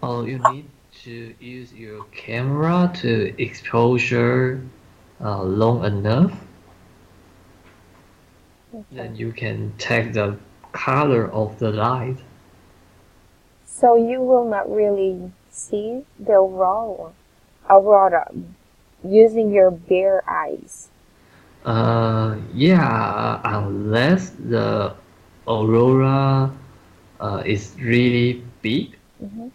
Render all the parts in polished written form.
Oh, you need to use your camera to exposure long enough. Okay. Then you can take the color of the light. So you will not really see the aurora using your bare eyes. Yeah, unless the aurora is really big. Hmm.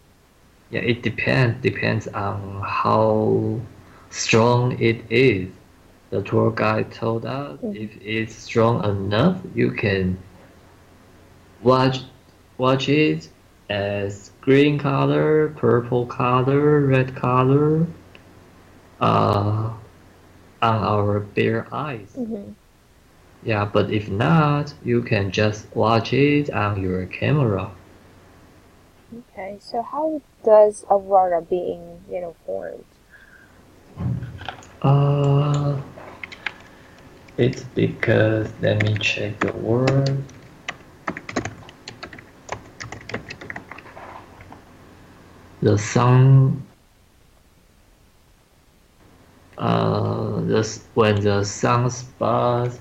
Yeah, it depends on how strong it is. The tour guide told us Hmm. if it's strong enough, you can watch watch it as green color, purple color, red color, uh, on our bare eyes. Hmm. Yeah, but if not, you can just watch it on your camera. Okay. So how does aurora being formed? Uh, it's because let me check the word. The sun, when the sunspot,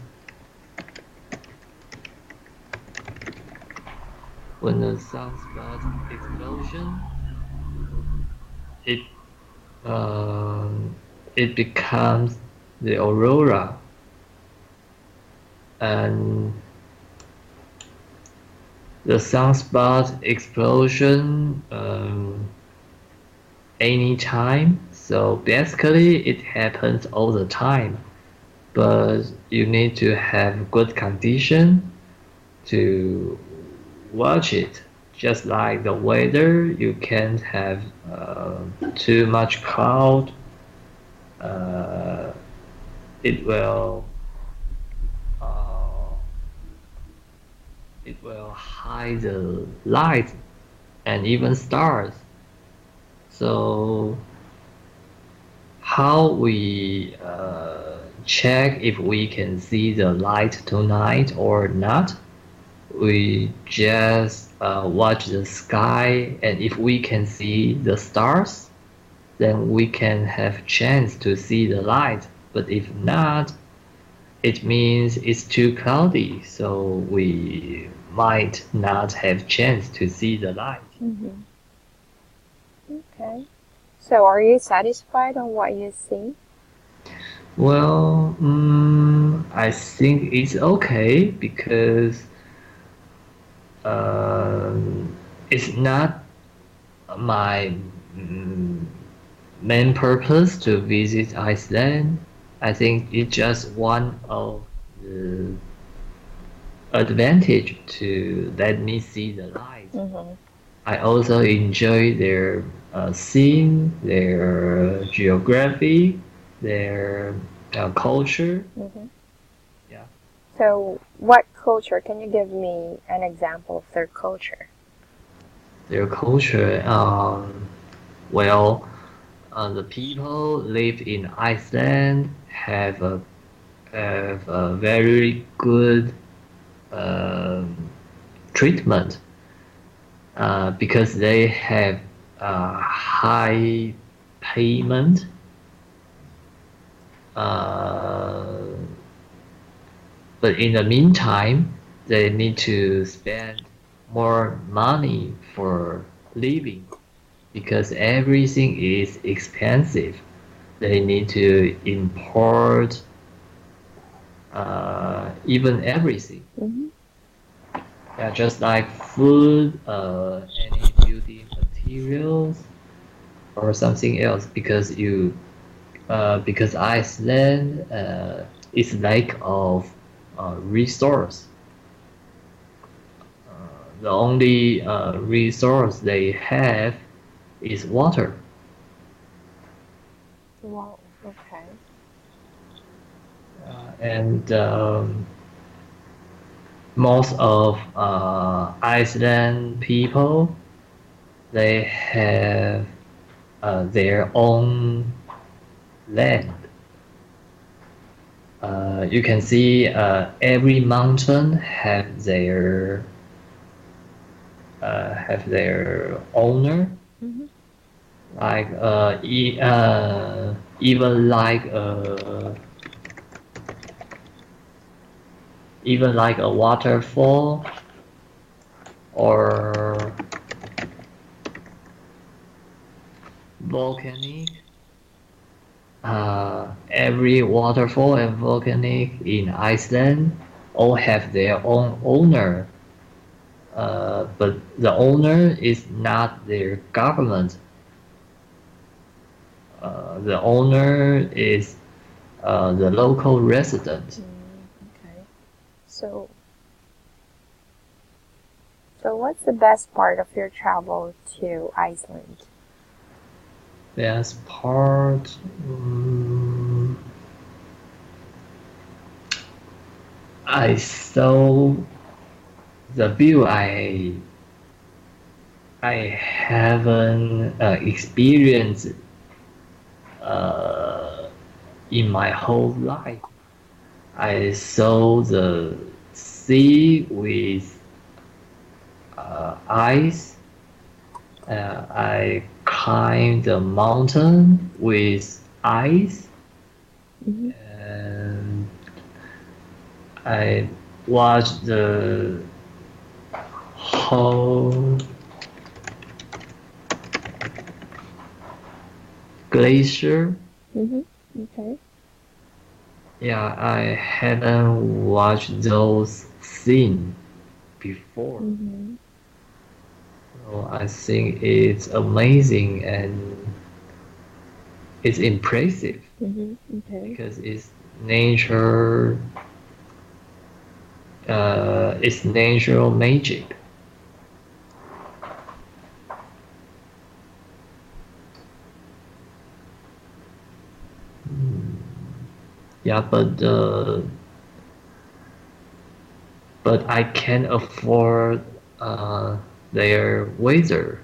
when the sunspot explosion, it um, it becomes the aurora, and the sunspot explosion anytime. So basically, it happens all the time, but you need to have good condition to watch it. Just like the weather, you can't have too much cloud. Uh, it will uh, it will hide the light and even stars. So how we check if we can see the light tonight or not? We just watch the sky, and if we can see the stars, then we can have chance to see the light. But if not, it means it's too cloudy, so we might not have chance to see the light. Hmm. Okay. So are you satisfied on what you see? Well, I think it's okay because um, it's not my mm, main purpose to visit Iceland. I think it's just one of the advantage to let me see the light. Hmm. I also enjoy their scene, their geography, their culture. Hmm. Yeah, So what culture? Can you give me an example of their culture? their culture. Well, the people live in Iceland have a very good um, treatment because they have high payment. Uh, but in the meantime, they need to spend more money for living because everything is expensive. They need to import even everything. Hmm. Yeah, just like food, any building materials, or something else, because Iceland is lack of resource. The only resource they have is water. Wow. Okay. And most of Iceland people they have their own land. You can see every mountain have their owner. Hmm. like even like even like a waterfall or volcanic. Every waterfall and volcanic in Iceland all have their own owner, but the owner is not their government. The owner is the local resident. Okay. So, so what's the best part of your travel to Iceland? Best part, I saw the view I haven't experienced uh, in my whole life. I saw the sea with ice. I climbed the mountain with ice, Mm-hmm. and I watched the whole glacier. Mm-hmm. Okay. Yeah, I hadn't watched those scenes before. Mm-hmm. So I think it's amazing and it's impressive Mm-hmm. Okay. because it's natural magic. Yeah, but I can't afford their weather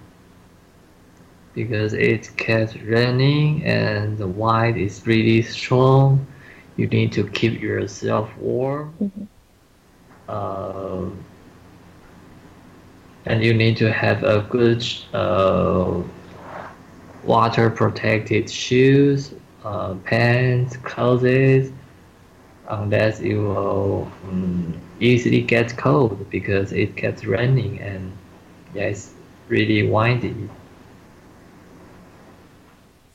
because it keeps raining and the wind is really strong. You need to keep yourself warm, Mm-hmm. uh, and you need to have a good water protected shoes, pants, clothes, unless you will easily get cold because it gets raining and yeah, it's really windy.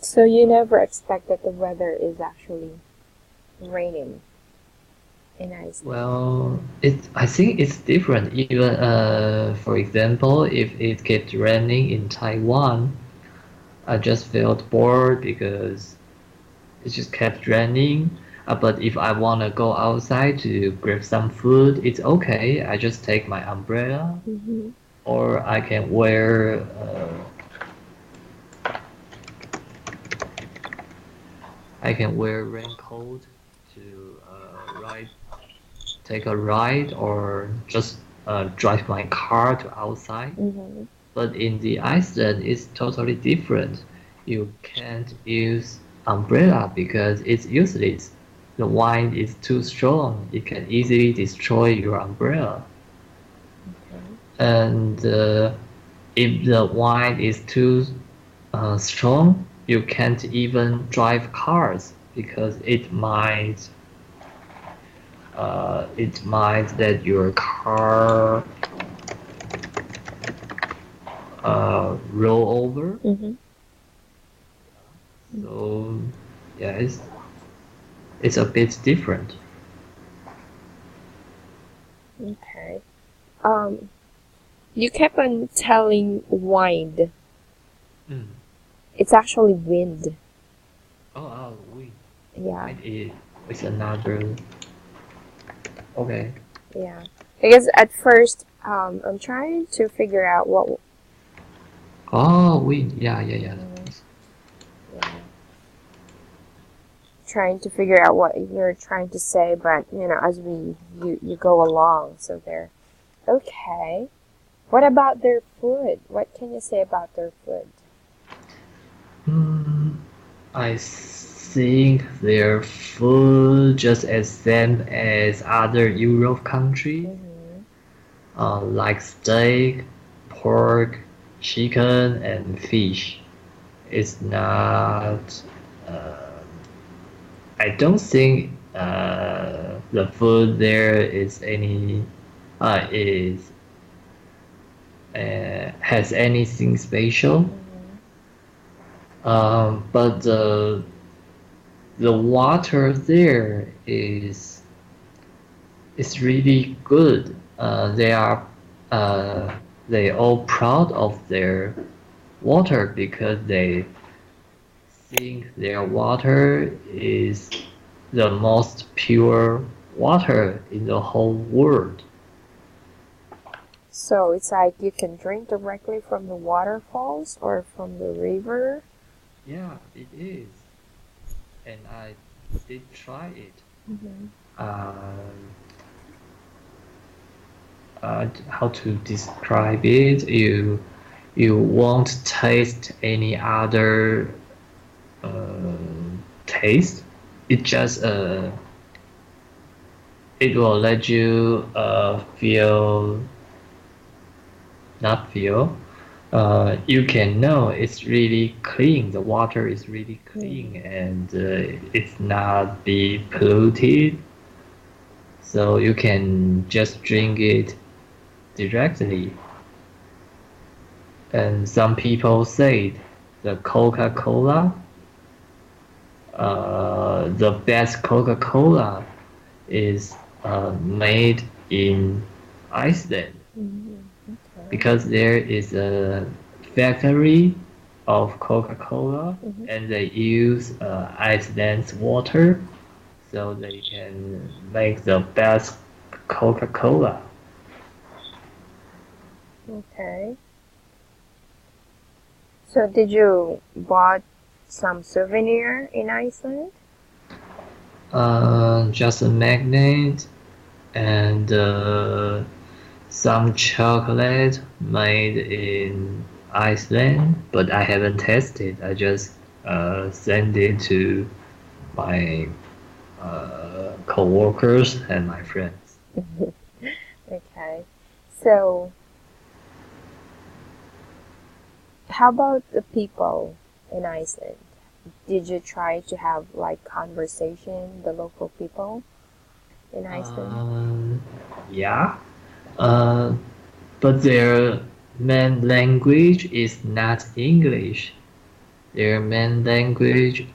So you never expect that the weather is actually raining in Iceland. Well, I think it's different. Even for example, if it kept raining in Taiwan, I just felt bored because it just kept raining. But if I wanna go outside to grab some food, it's okay. I just take my umbrella, Mm-hmm. or I can wear raincoat to take a ride, or just drive my car to outside. Mm-hmm. But in the Iceland, it's totally different. You can't use umbrella because it's useless. The wind is too strong. It can easily destroy your umbrella. Okay. And if the wind is too strong, you can't even drive cars because it might let your car roll over. Mm-hmm. So yeah, it's a bit different. Okay. Um, you kept on telling wind. Mm. It's actually wind. We Yeah. might is another. Okay. Yeah. Because at first, I'm trying to figure out what. Oh, wind. Yeah. Mm, yeah. Trying to figure out what you're trying to say, but as you go along, so there. Okay. What about their food? What can you say about their food? Hmm. I think their food just as same as other Europe countries, Mm-hmm. like steak, pork, chicken, and fish. it's not. Uh, I don't think the food there is has anything special. Mm-hmm. But the water there is really good. Uh, they all proud of their water because they think their water is the most pure water in the whole world. So it's like you can drink directly from the waterfalls or from the river. Yeah, it is, and I did try it. Mm-hmm. Um, how to describe it? You won't taste any other taste. It just it will let you not feel. You can know it's really clean. The water is really clean Mm-hmm. and it's not be polluted. So you can just drink it directly. And some people say the Coca-Cola, the best Coca-Cola is made in Iceland Mm-hmm. Okay. because there is a factory of Coca-Cola Mm-hmm. and they use Iceland's water so they can make the best Coca-Cola. Okay. So did you bought some souvenir in Iceland? Just a magnet and some chocolate made in Iceland, but I haven't tasted. I just sent it to my co-workers and my friends. Okay. So how about the people in Iceland? Did you try to have like conversation the local people in Iceland? Um, yeah, uh, but their main language is not English. Their main language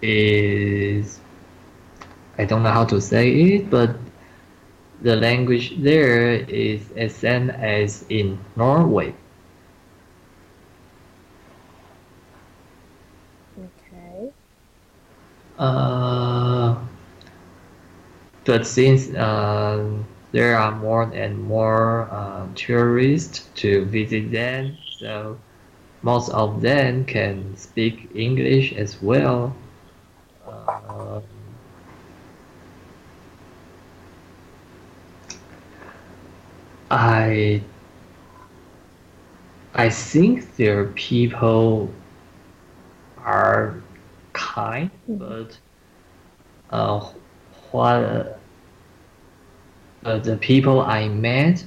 is I don't know how to say it, but the language there is the same as in Norway. Okay. Uh, but since there are more and more tourists to visit them, so most of them can speak English as well. Uh, I I think their people are kind, Mm-hmm. but uh, what the people I met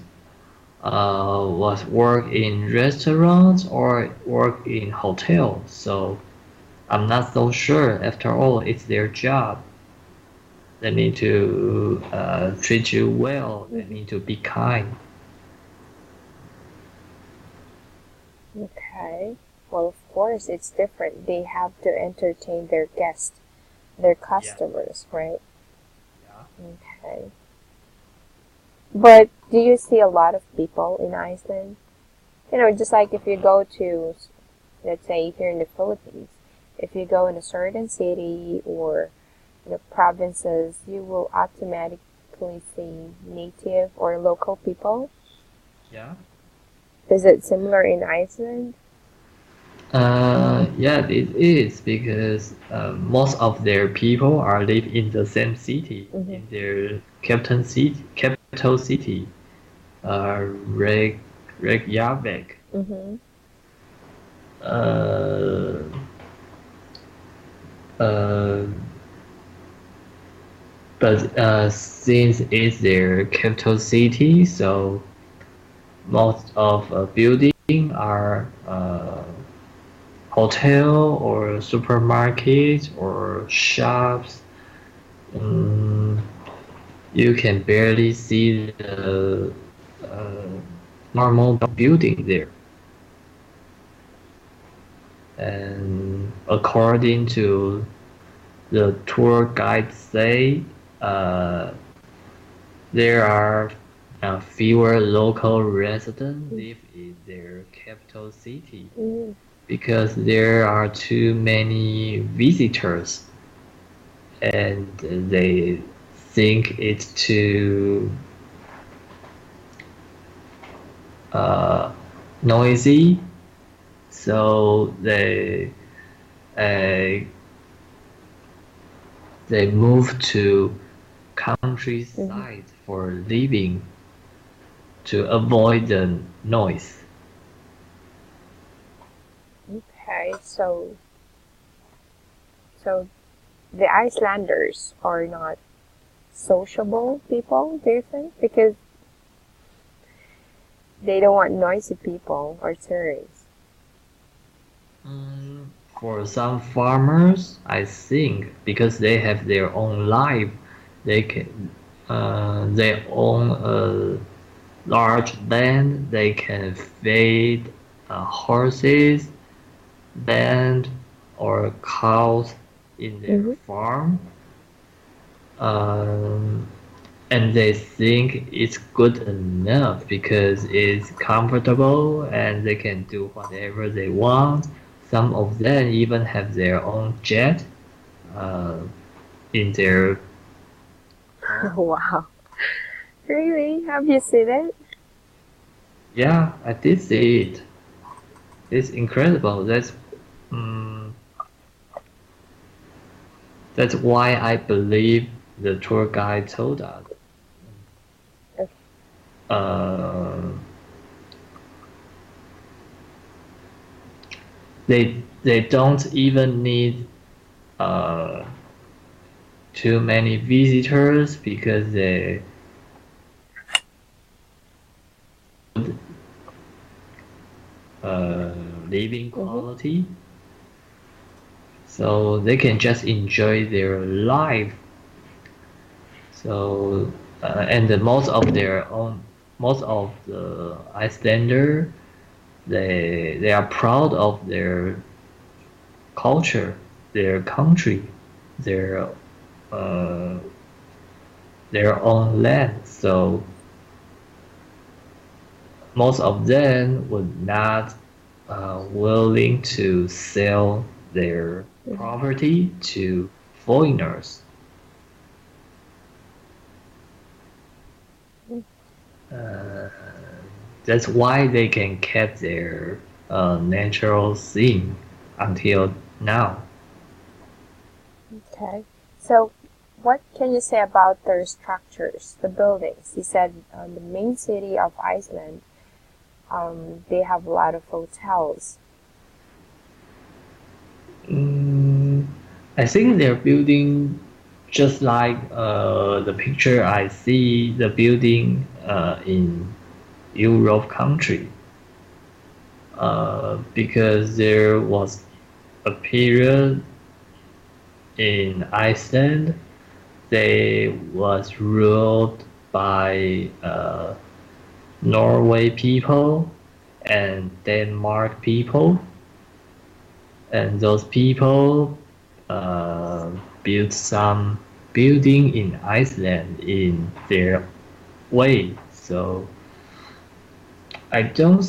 was work in restaurants or work in hotels. So I'm not so sure. After all, it's their job. They need to treat you well. They Mm-hmm. need to be kind. Okay. Well, of course, it's different. They have to entertain their guests, their Yeah, customers, right? yeah. Okay. But do you see a lot of people in Iceland? You know, just like if you go to, let's say, here in the Philippines, if you go in a certain city or provinces, you will automatically see native or local people. Yeah. Is it similar in Iceland? Yeah, it is because most of their people are live in the same city, Mm-hmm. in their capital city, Reg Reykjavik. Mm-hmm. Uh, uh, but since it's their capital city, so most of buildings are hotel or supermarket or shops. Um, you can barely see the normal building there. And according to the tour guide say, uh, there are fewer local residents live in their capital city Mm. because there are too many visitors, and they think it's too uh, noisy, so uh, they move to Mm-hmm. countryside for living to avoid the noise. Okay, so the Icelanders are not sociable people, do you think? Because they don't want noisy people or tourists. Mm, for some farmers, I think because they have their own life, they own a large land. They can feed horses, land, or cows in their Mm-hmm. farm. Um, and they think it's good enough because it's comfortable and they can do whatever they want. Some of them even have their own jet uh, in their car. Wow. Really? Have you seen it? Yeah, I did see it. It's incredible. Mm, that's why I believe the tour guide told us. Okay. Uh, they don't even need uh, too many visitors because they uh, living Mm-hmm. quality, so they can just enjoy their life. So and most of the Icelander, they are proud of their culture, their country, their uh, their own land. So most of them would not willing to sell their Mm-hmm. property to foreigners. Uh, that's why they can keep their natural scene until now. Okay. So, what can you say about their structures, the buildings? You said the main city of Iceland, they have a lot of hotels. Mm, I think they're building just like the picture I see the building in Europe country. Because there was a period in Iceland they was ruled by Norway people and Denmark people, and those people uh, built some building in Iceland in their way. So I don't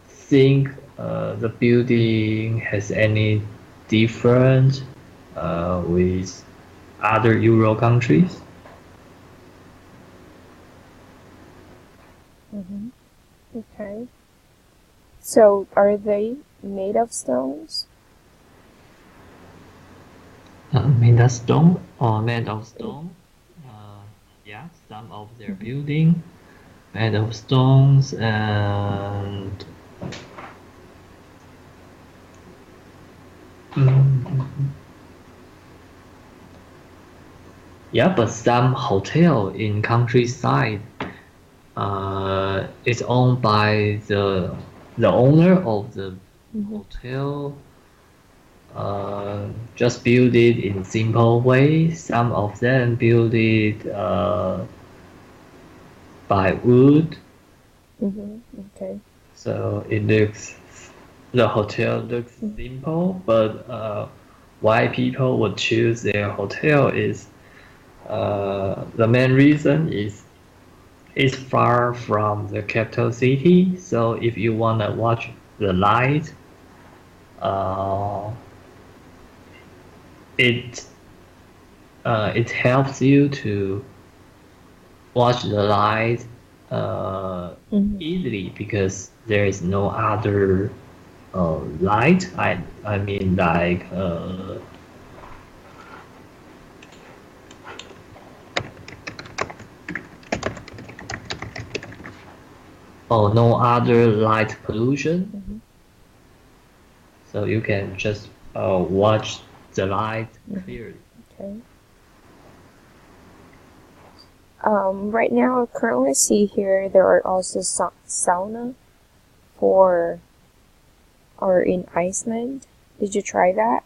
think the building has any different with other Euro countries. Mm-hmm. Okay. So, are they made of stones? Made of stone or made of stone? Uh, yeah, some of their Mm-hmm. building made of stones and mm, yeah, but some hotel in countryside is owned by the owner of the Mm-hmm. hotel. just build it in simple way. Some of them build it by wood, Mm-hmm. Okay. so the hotel looks Mm-hmm. simple. But why people would choose their hotel is the main reason is it's far from the capital city. So if you wanna watch the light, uh, it it helps you to watch the light Mm-hmm. easily because there is no other light. I mean like no other light pollution. Mm-hmm. So you can just watch the light Mm-hmm. clearly. Okay. Right now, I currently see here there are also sauna for or in Iceland. Did you try that?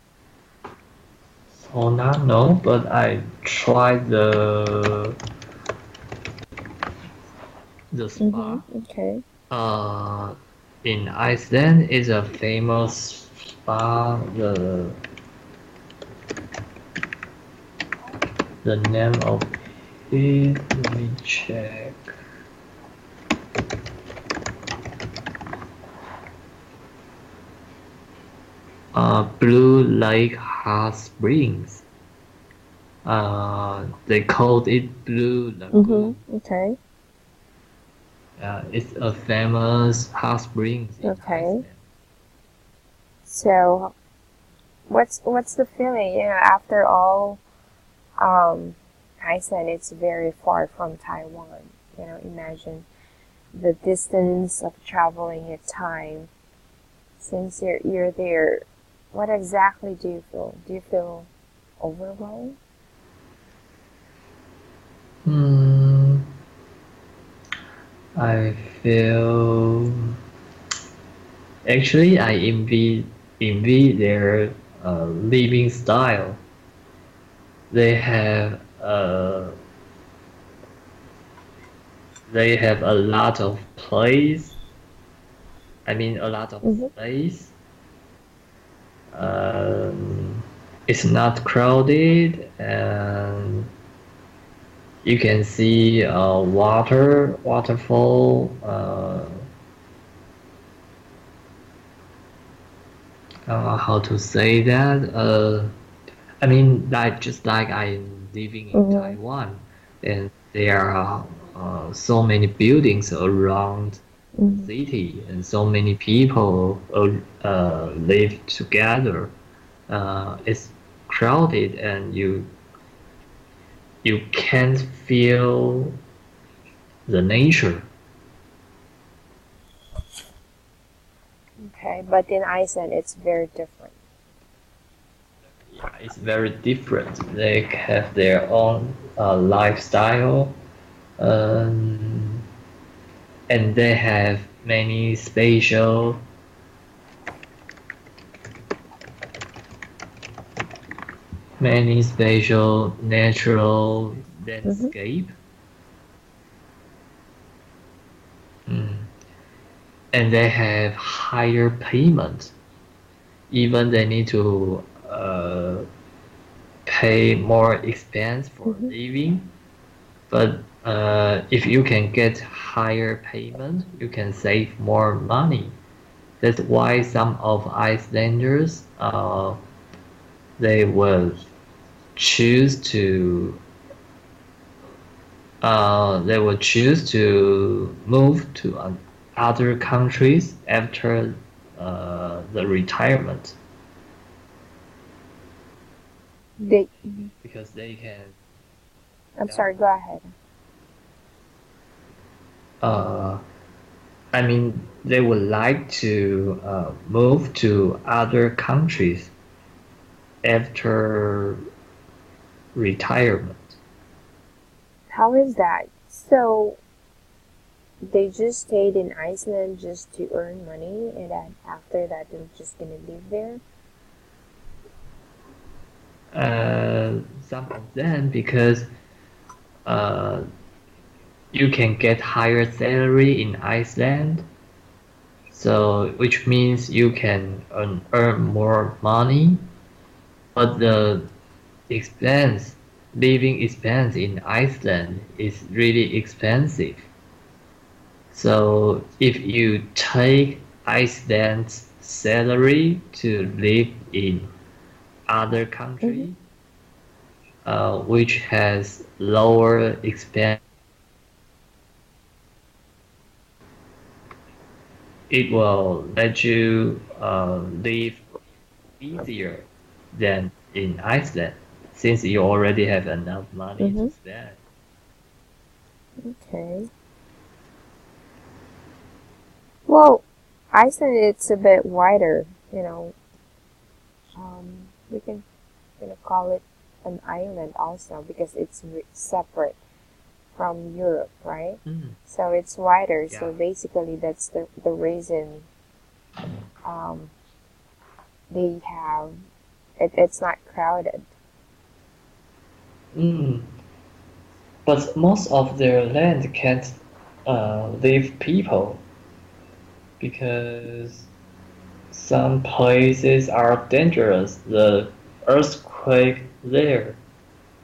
Sauna, no, but I tried the Mm-hmm. spa. Okay. Uh, in Iceland is a famous spa. The name of it. Let me check. Blue Lake Hot Springs. They called it Blue Mm-hmm. Lagoon. Okay. It's a famous hot springs in Okay. Iceland. So, what's the feeling? After all, um, Iceland it's very far from Taiwan. Imagine the distance of traveling at time. Since you're there, what exactly do you feel? Do you feel overwhelmed? Hmm, I feel actually I envy their living style. They have a lot of place. I mean a lot of Mm-hmm. space. Um, it's not crowded, and you can see waterfall. How to say that? I mean, like just like I'm living in Mm-hmm. Taiwan, and there are so many buildings around the Mm-hmm. city, and so many people live together. It's crowded, and you can't feel the nature. Okay, but in Iceland it's very different. Yeah, it's very different. They have their own lifestyle, um, and they have many spatial natural Mm-hmm. landscape. Mm. And they have higher payment. Even they need to pay more expense for Mm-hmm. living. But if you can get higher payment, you can save more money. That's why some of Icelanders they will choose to move to other countries after the retirement They, because they can. I'm Yeah. sorry, go ahead. Uh, I mean, they would like to move to other countries after retirement. How is that? So they just stayed in Iceland just to earn money, and then after that they're just gonna live there. Some of them because uh, you can get higher salary in Iceland, so which means you can earn more money, but the expense, living expense in Iceland is really expensive. So if you take Iceland's salary to live in other Mm-hmm. country, which has lower expense, it will let you live easier than in Iceland, since you already have enough money Mm-hmm. to spend. Okay. Well, Iceland it's a bit wider. We can call it an island also because it's separate from Europe, right? Mm, So it's wider. So yeah. basically, that's the reason um, they have it's not crowded. Mm. But most of their land can't live people because some places are dangerous. The earthquake there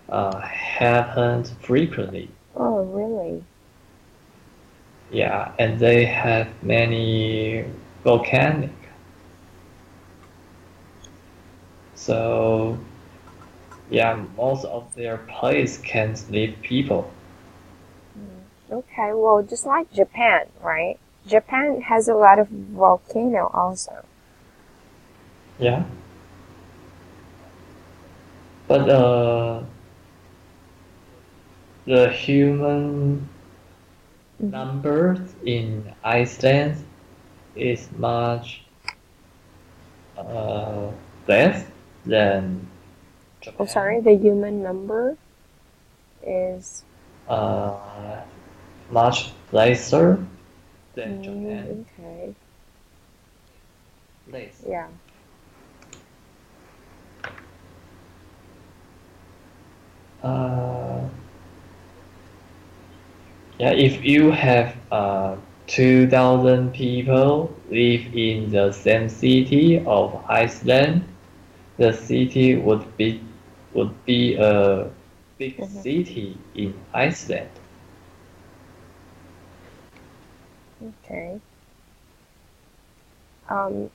happens frequently. Oh, really? Yeah, and they have many volcanic. So yeah, most of their place can't live people. Mm. Okay. Well, just like Japan, right? Japan has a lot of volcano also. Yeah, but the human Mm-hmm. numbers in Iceland is much uh, less than Oh, sorry. Japan. The human number is. Uh, Much lesser than Japan. Okay. Less. Yeah. Uh, yeah, if you have 2,000 people live in the same city of Iceland, the city would be a big Mm-hmm. city in Iceland. Okay.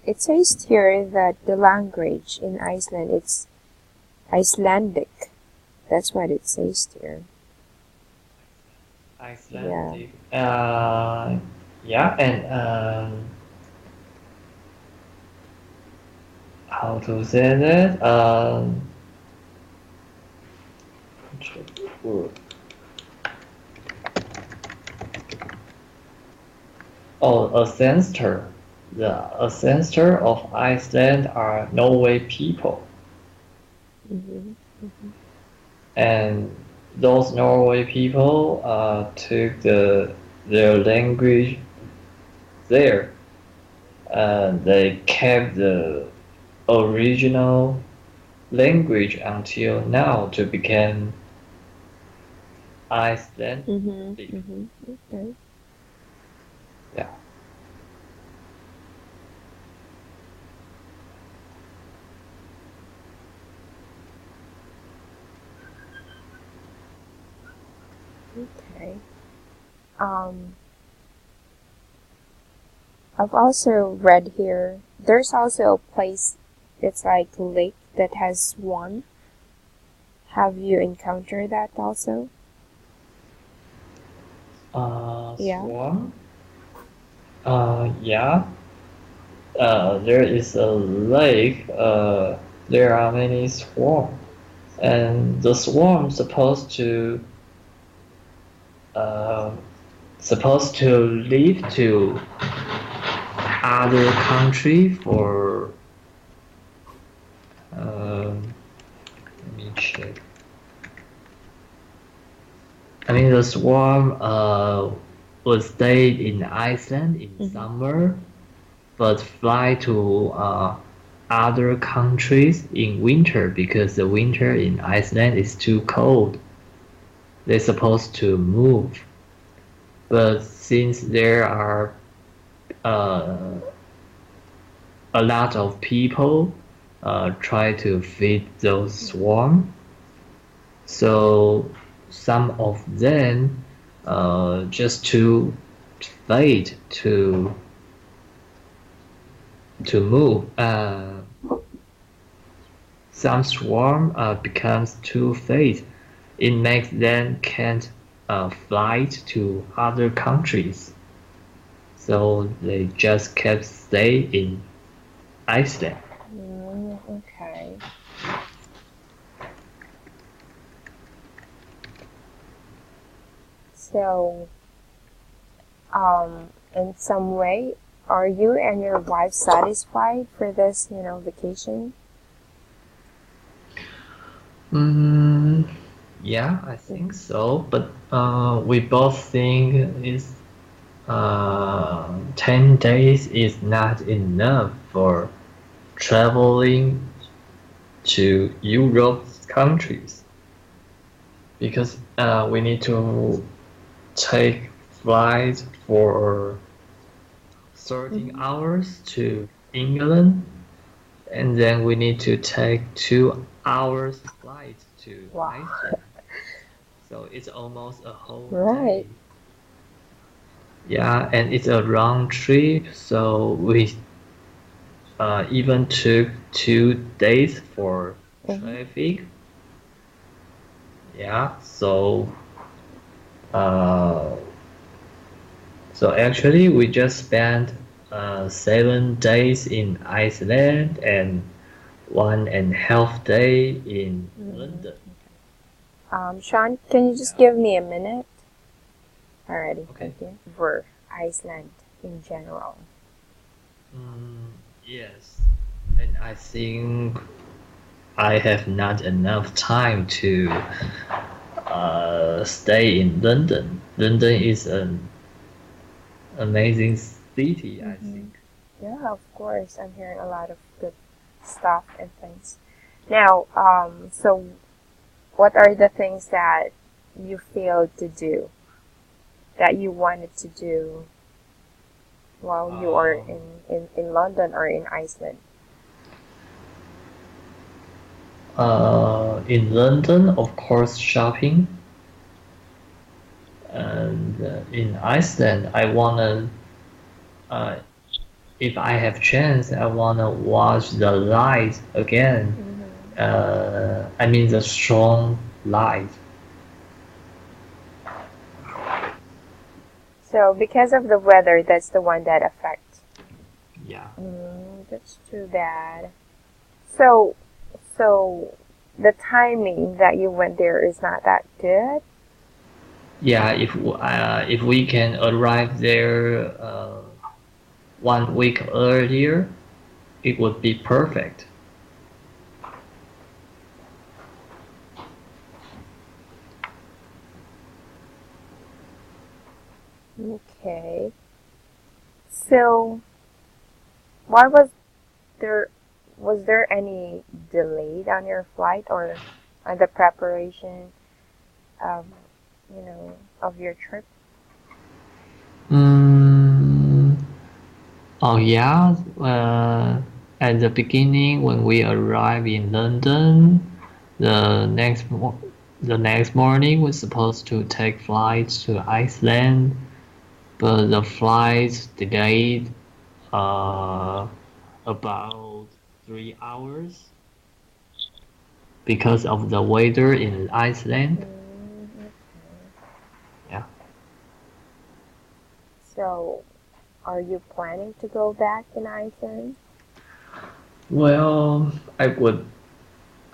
It says here that the language in Iceland it's Icelandic. That's what it says here. Yeah. Icelandic. Yeah, and how to say that? Oh, ancestor. The ancestor of Iceland are Norway people, Mm-hmm. Mm-hmm. and those Norway people took their language there, and they kept the original language until now to become Icelandic. Mm-hmm. Mm-hmm. Okay. Yeah. Okay. Um, I've also read here. There's also a place. It's like a lake that has swan. Have you encountered that also? Yeah. Swarm. Yeah. There is a lake. There are many swarms, and the swarm uh, supposed to leave to other country for let me check. I mean the swarm would stay in Iceland in Mm-hmm. summer, but fly to other countries in winter because the winter in Iceland is too cold. They're supposed to move, but since there are uh, a lot of people try to feed those swarm, so some of them just too late to move. Some swarm becomes too late. It makes them can't fly to other countries, so they just kept stay in Iceland. Okay. So, in some way, are you and your wife satisfied for this, vacation? Mm, yeah, I think so. But we both think is 10 days is not enough for traveling to Europe countries because we need to take flight for 13 Mm-hmm. hours to England, and then we need to take 2 hours flight to Wow. Iceland. So it's almost a whole Right. day. Yeah, and it's a round trip, so we even took 2 days for Mm-hmm. traffic. Yeah, uh, so actually we just spent 7 days in Iceland and 1.5 day in Mm-hmm. London. Sean, can you just Yeah. give me a minute? Alrighty, Okay. thank you. For Iceland in general. Mm, yes, and I think I have not enough time to stay in London. London is an amazing city, I Mm-hmm. think. Yeah, of course. I'm hearing a lot of good stuff and things. Now, so what are the things that you failed to do that you wanted to do while you are Um, in London or in Iceland? in London, of course, shopping, and in Iceland, I wanna, uh, if I have chance, I wanna watch the light again. Mm-hmm. I mean the strong light. So because of the weather, that's the one that affects. Yeah. That's too bad. So, so the timing that you went there is not that good. Yeah, if we can arrive there 1 week earlier, it would be perfect. Okay. So, why there was there any delay on your flight or on the preparation of of your trip? Mm, oh yeah. At the beginning, when we arrived in London, the the next morning we're supposed to take flights to Iceland, but the flight delayed uh, about 3 hours because of the weather in Iceland. Okay. Yeah. So, are you planning to go back in Iceland? Well,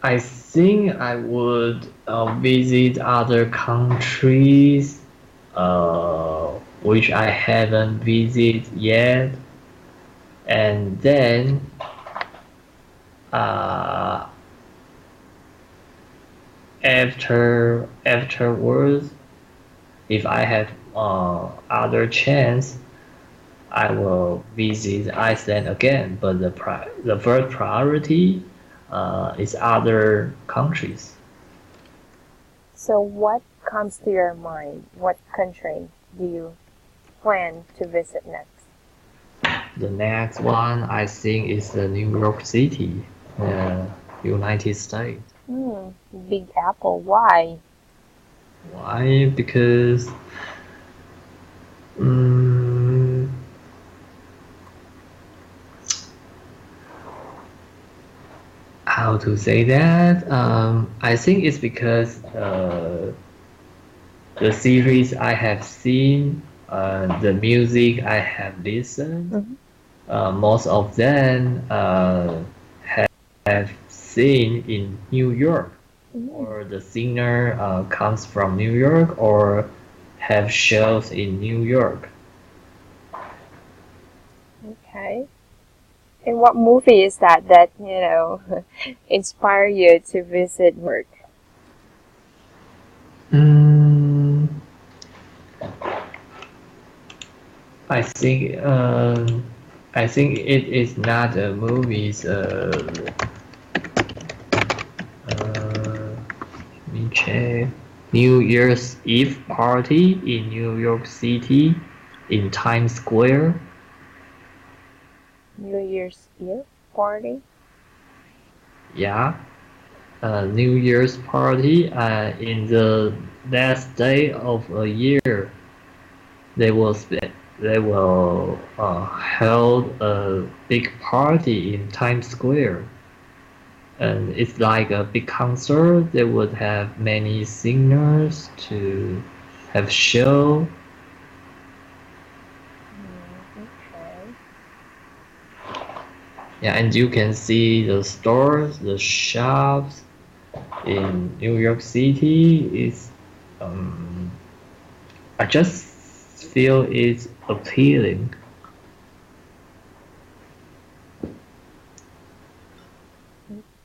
I think I would visit other countries, which I haven't visited yet, and then uh, afterwards, if I have other chance, I will visit Iceland again, but the first priority is other countries. So what comes to your mind? What country do you plan to visit next? The next one I think is the New York City, United States. Hmm, Big Apple. Why? Why? Because um, how to say that? I think it's because the series I have seen, the music I have listened, Hmm. most of them have seen in New York, Mm, or the singer comes from New York, or have shows in New York. okay. And what movie is that inspire you to visit work? Mm, I think I think it is not a movie. Let me check. New Year's Eve party in New York City, in Times Square. New Year's Eve party? Yeah, New Year's party. In the last day of a year, they will they will held a big party in Times Square, and it's like a big concert. They would have many singers to have show. Okay. Yeah, and you can see the stores, the shops in New York City. Is um, I just feel it's appealing.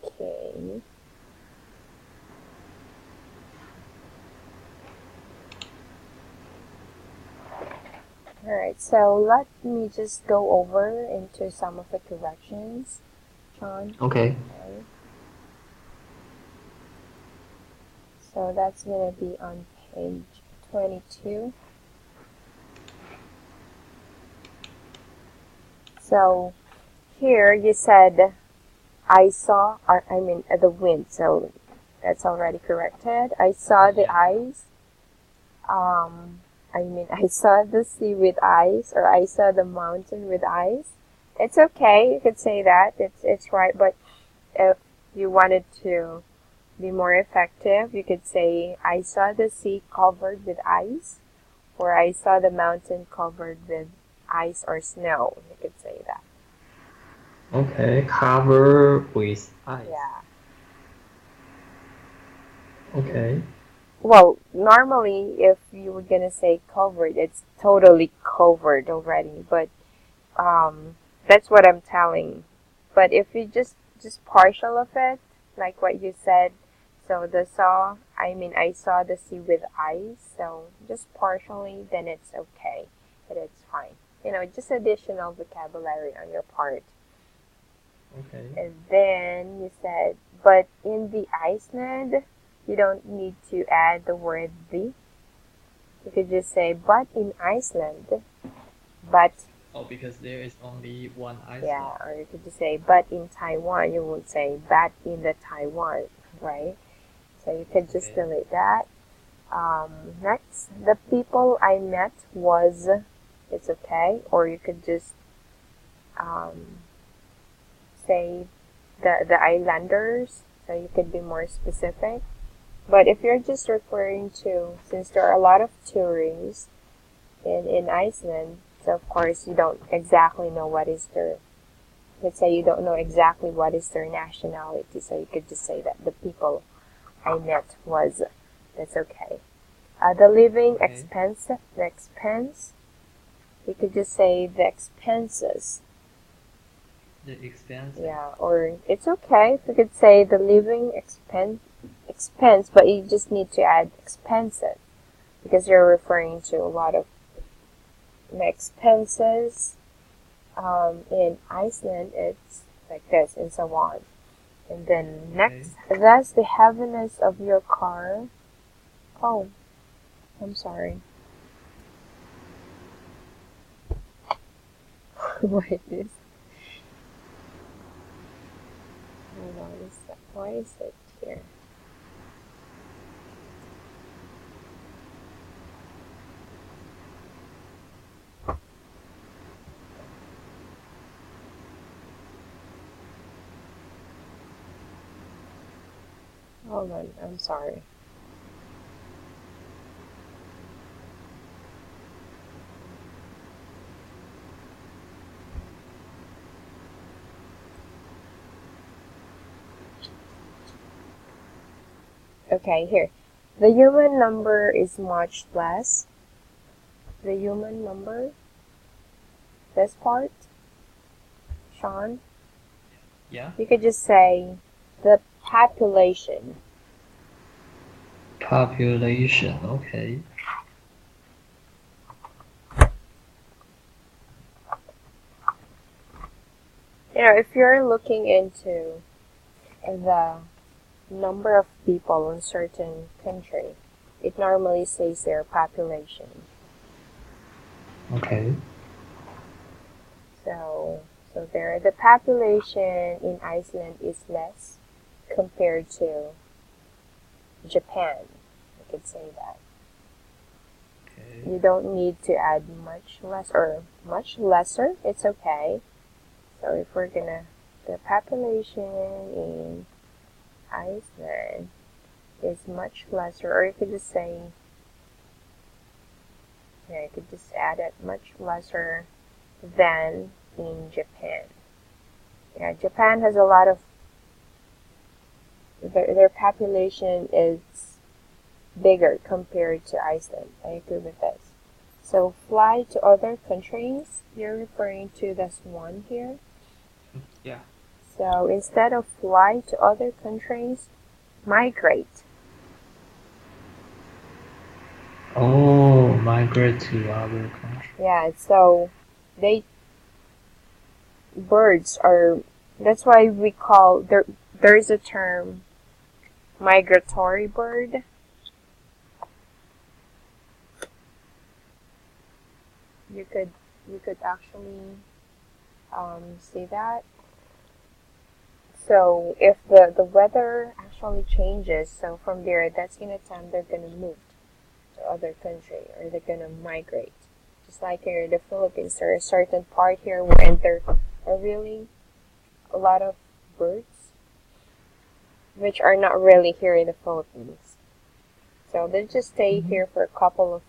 Okay. Alright, so let me just go over into some of the corrections, Sean. Okay. Okay. So that's gonna be on page 22. So here you said I saw, or I mean the wind, so that's already corrected. I saw the Yeah. ice. I mean I saw the sea with ice, or I saw the mountain with ice. It's okay, you could say that. It's right, but if you wanted to be more effective, you could say I saw the sea covered with ice, or I saw the mountain covered with ice or snow. You could say that. Okay. Cover with ice. Yeah. Okay. Well, normally, if you were gonna say covered, it's totally covered already. But that's what I'm telling. But if you just partial of it, like what you said, so I saw the sea with ice. So just partially, then it's okay. But it's fine. Just additional vocabulary on your part. Okay. And then you said, but in the Iceland, you don't need to add the word the. You could just say, but in Iceland, but, Oh, because there is only one yeah, Iceland. or you could just say, but in Taiwan, you would say, but in the Taiwan, right? So you could just Okay. delete that. Next, the people I met was, it's okay, or you could just um, say the islanders, so you could be more specific. But if you're just referring to, since there are a lot of tourists in Iceland, so of course you don't exactly know what is their, let's say you don't know exactly what is their nationality, so you could just say that the people I met was, that's okay. The living Okay. expense, you could just say the expenses. The expensive. Yeah, or it's okay if you could say the living expense, but you just need to add expensive because you're referring to a lot of expenses. In Iceland, it's like this, and so on. And then Okay. next, that's the heaviness of your car. Oh, I'm sorry. What is this? Hold on, why is it here? Hold on, I'm sorry. Okay, here. The human number is much less. The human number, this part, Sean, Yeah. you could just say the population. Population. Okay. If you're looking into the number of people in certain country, it normally says their population. Okay. So there, the population in Iceland is less compared to Japan. I could say that. Okay. You don't need to add much less or much lesser. It's okay. So if we're gonna, the population in Iceland is much lesser, or you could just say, yeah, you could just add it much lesser than in Japan. Yeah, Japan has a lot of, their population is bigger compared to Iceland. I agree with this. So fly to other countries, you're referring to this one here. Yeah. So instead of fly to other countries, migrate. Oh, migrate to other countries. Yeah, so they birds are, that's why we call there's a term migratory bird. You could actually see that. So if the weather actually changes, so from there, that's gonna time they're gonna move to other country or they're gonna migrate. Just like here in the Philippines, there is a certain part here where there are really a lot of birds, which are not really here in the Philippines. So they just stay Mm-hmm. here for a couple of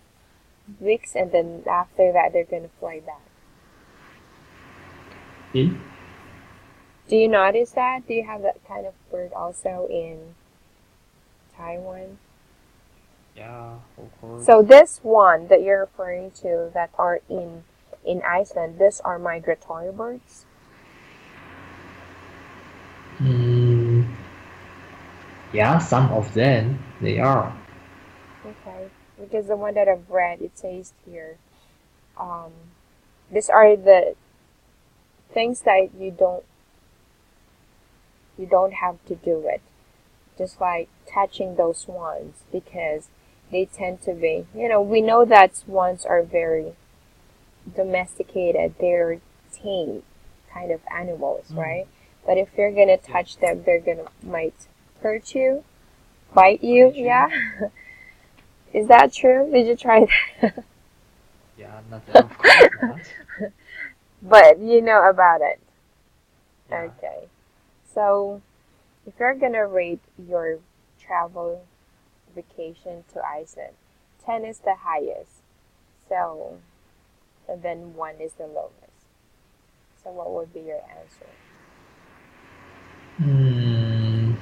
weeks, and then after that, they're gonna fly back. Yeah. Do you notice that? Do you have that kind of bird also in Taiwan? Yeah, of course. So this one that you're referring to that are in Iceland, these are migratory birds. Mm, yeah, some of them they are. Okay, because the one that I've read, it says here, um, these are the things that you don't have to do it. Just like touching those swans because they tend to be, we know that swans are very domesticated. They're tame kind of animals, Mm. right? But if you're gonna Yeah. touch them, they're gonna might hurt you, bite you. Bite you? Yeah, is that true? Did you try that? Yeah, not of course not. But you know about it. Yeah. Okay. So if you're gonna rate your travel vacation to Iceland, 10 is the highest. So and then 1 is the lowest. So what would be your answer? Mm,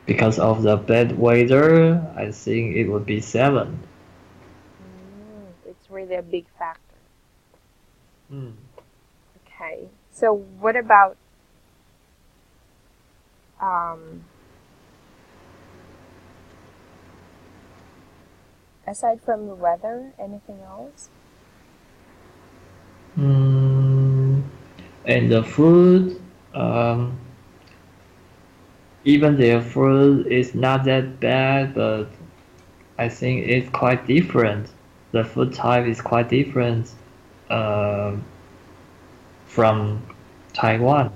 because of the bad weather, I think it would be 7. It's really a big factor. Mm. Okay. So what about um, aside from the weather, anything else? Mm, and the food, even their food is not that bad, but I think it's quite different. The food type is quite different um from Taiwan.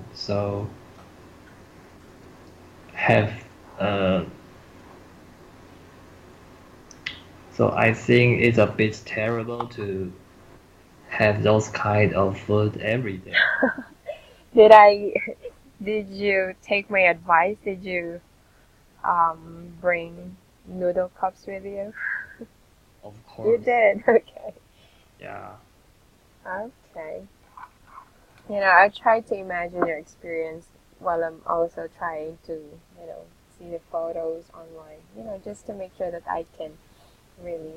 Have uh, so I think it's a bit terrible to have those kind of food every day. Did I? Did you take my advice? Did you bring noodle cups with you? Of You course, did. Okay. yeah. Okay. I try to imagine your experience while I'm also trying to, see the photos online, just to make sure that I can really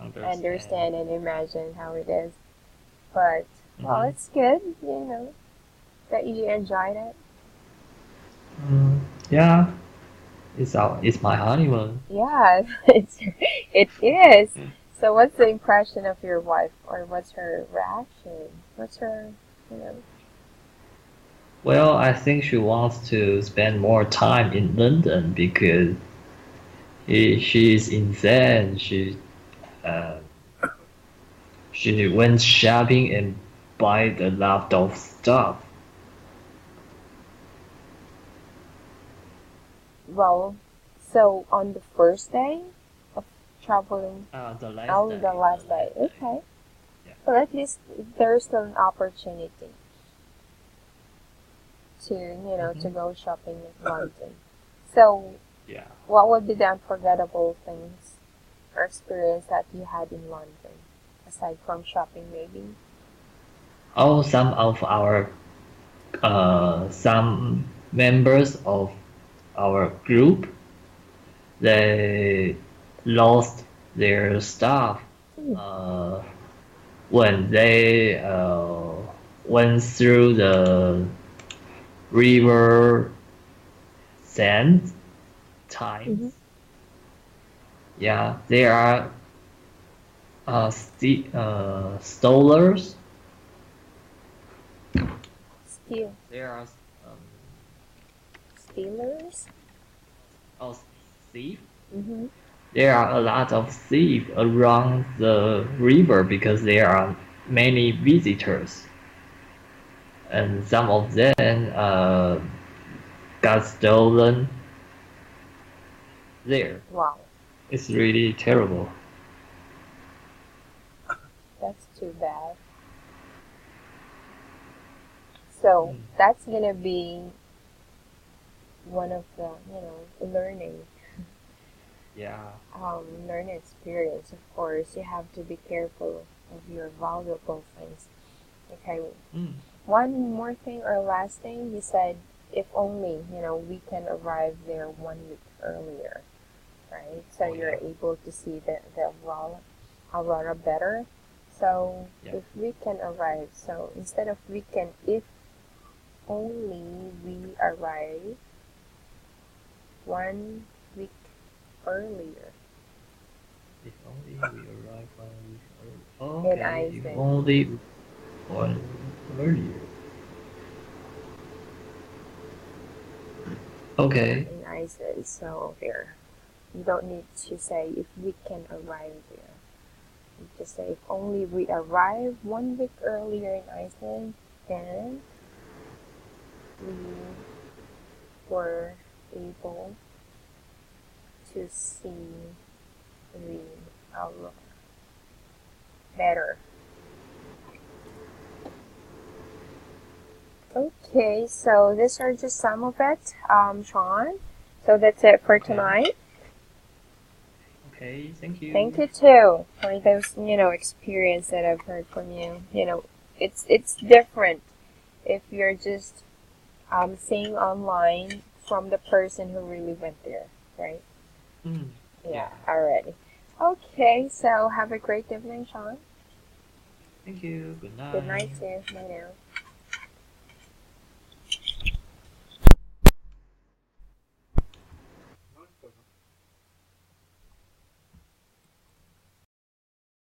Understand. understand and imagine how it is. But, well, Hmm. it's good, that you enjoyed it. Mm, yeah, it's my honeymoon. Yeah, it is. So what's the impression of your wife, or what's her reaction? What's her, you know, Well, I think she wants to spend more time in London because she is insane. Uh, she went shopping and buy a lot of stuff. well, so on the first day of traveling, The last oh, the day, the last day, last day. okay. Yeah. Well, at least there's still an opportunity to, to Hmm. go shopping in London. So, Yeah. what would be the unforgettable things or experience that you had in London, aside from shopping, maybe? Oh, some members of our group they lost their stuff Hmm. uh, when they went through the river sand Mm-hmm. times. Yeah, there are stolers. Steel, There are um, Steelers. oh, thief. Mm-hmm. There are a lot of thieves around the river because there are many visitors, and some of them got stolen there. Wow, It's really terrible. that's too bad. So Mm. that's gonna be one of the, Yeah. learning experience. Of course, you have to be careful of your valuable things. Okay. Mm. One more thing or last thing, you said if only, we can arrive there 1 week earlier, right? So Oh you're yeah. able to see the aurora better. So Yeah. if we can arrive, so instead of we can, if only we arrive 1 week earlier If only we arrive 1 week early. Oh, in okay. If Iceland. only 1 week earlier. Yeah, Okay. in Iceland. So there, you don't need to say if we can arrive there. You just say if only we arrive 1 week earlier in Iceland, then we were able to see the aurora better. Okay, so these are just some of it, Sean. So that's it for Okay. tonight. Okay. Thank Thank you. you too for those, experience that I've heard from you. It's different if you're just seeing online from the person who really went there, right? Mm. Yeah, Yeah. already. Okay, so have a great evening, Sean. Thank you. Good Good night night. too. Bye now.